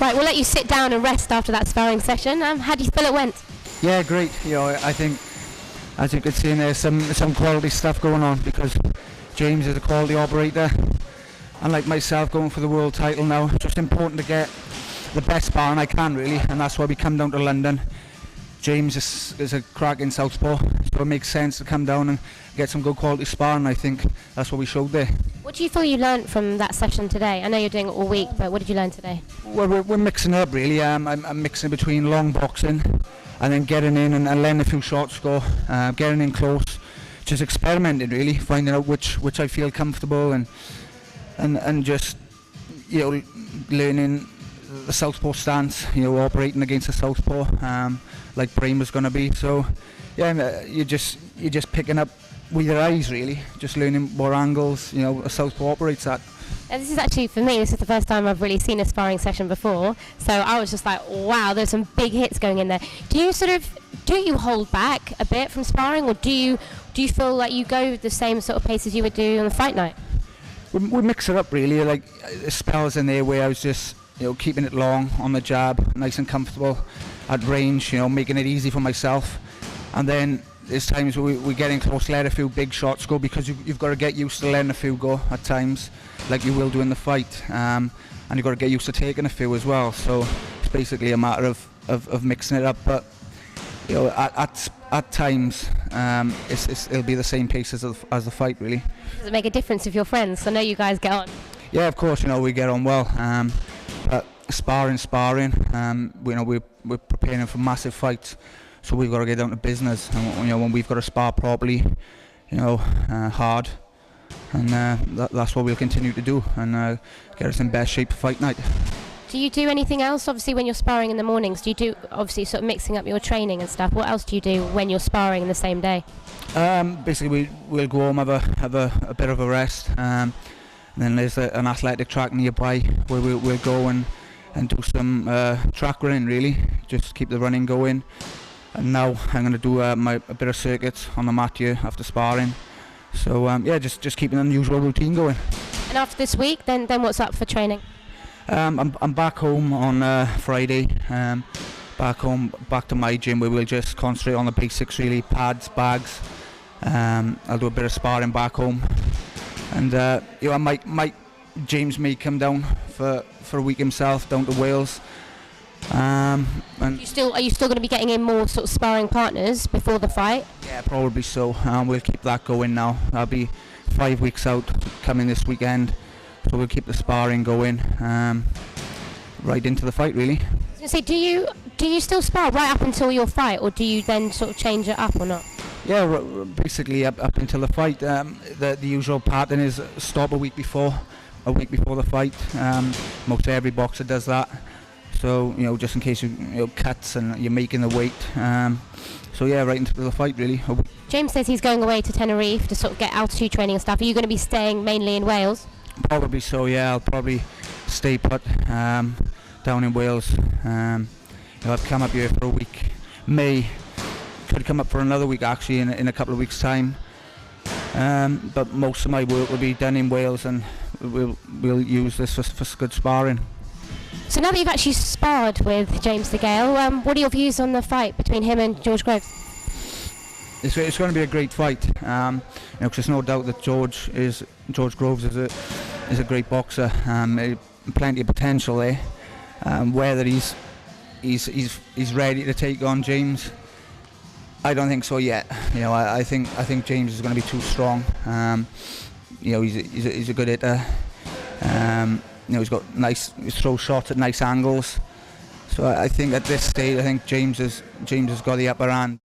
Right, we'll let you sit down and rest after that sparring session. How do you feel it went? Yeah, great. I think, as you can see, there's some quality stuff going on because James is a quality operator, and like myself, going for the world title now. It's just important to get the best sparring I can, really, and that's why we come down to London. James is a cracking southpaw, so it makes sense to come down and get some good quality sparring. I think that's what we showed there. What do you feel you learnt from that session today? I know you're doing it all week, but what did you learn today? Well, we're mixing it up, really. I'm mixing between long boxing and then getting in and letting a few shots go, getting in close, just experimenting, really, finding out which I feel comfortable and just, learning the southpaw stance, operating against the southpaw, like Breen was going to be. So yeah, you're just picking up with your eyes, really, just learning what angles a southpaw operates at. And this is actually, for me, this is the first time I've really seen a sparring session before, so I was just like, wow, there's some big hits going in there. Do you hold back a bit from sparring, or do you feel like you go the same sort of pace as you would do on the fight night? We mix it up, really. Like, spells in there where I was just keeping it long on the jab, nice and comfortable at range, making it easy for myself. And then there's times where we get in close, let a few big shots go, because you've got to get used to letting a few go at times, like you will do in the fight, and you've got to get used to taking a few as well. So it's basically a matter of mixing it up. But at times it'll be the same pace as the fight, really. Does it make a difference with your friends? I know you guys get on. Yeah, of course, we get on well. But sparring, we're preparing for massive fights, so we've got to get down to business. And when we've got to spar properly, hard, and that's what we'll continue to do, and get us in best shape for fight night. Do you do anything else? Obviously, when you're sparring in the mornings, do you do, obviously, sort of mixing up your training and stuff? What else do you do when you're sparring in the same day? Basically, we'll go home, have a bit of a rest. And then there's an athletic track nearby where we'll go and do some track running, really, just keep the running going. And now I'm going to do a bit of circuits on the mat here after sparring. So yeah, just keeping an unusual routine going. And after this week, then what's up for training? I'm back home on Friday. Back to my gym, where we'll just concentrate on the basics, really, pads, bags. I'll do a bit of sparring back home. And James may come down for a week himself down to Wales. And are you still going to be getting in more sort of sparring partners before the fight? Yeah, probably so. We'll keep that going now. I'll be 5 weeks out coming this weekend, so we'll keep the sparring going right into the fight, really. I was going to say, do you still spar right up until your fight, or do you then sort of change it up or not? Yeah, basically up until the fight. The usual pattern is stop a week before the fight. Most every boxer does that. So just in case you cuts and you're making the weight. So yeah, right into the fight, really. James says he's going away to Tenerife to sort of get altitude training and stuff. Are you going to be staying mainly in Wales? Probably so. Yeah, I'll probably stay put down in Wales. I've come up here for a week. Could come up for another week, actually, in a couple of weeks' time. But most of my work will be done in Wales, and we'll use this for good sparring. So now that you've actually sparred with James DeGale, what are your views on the fight between him and George Groves? It's going to be a great fight. Cause there's no doubt that George Groves is a great boxer. Plenty of potential there. Whether he's ready to take on James, I don't think so yet. I think James is going to be too strong. He's a good hitter. He's got he throws shots at nice angles. So I think at this stage, James has got the upper hand.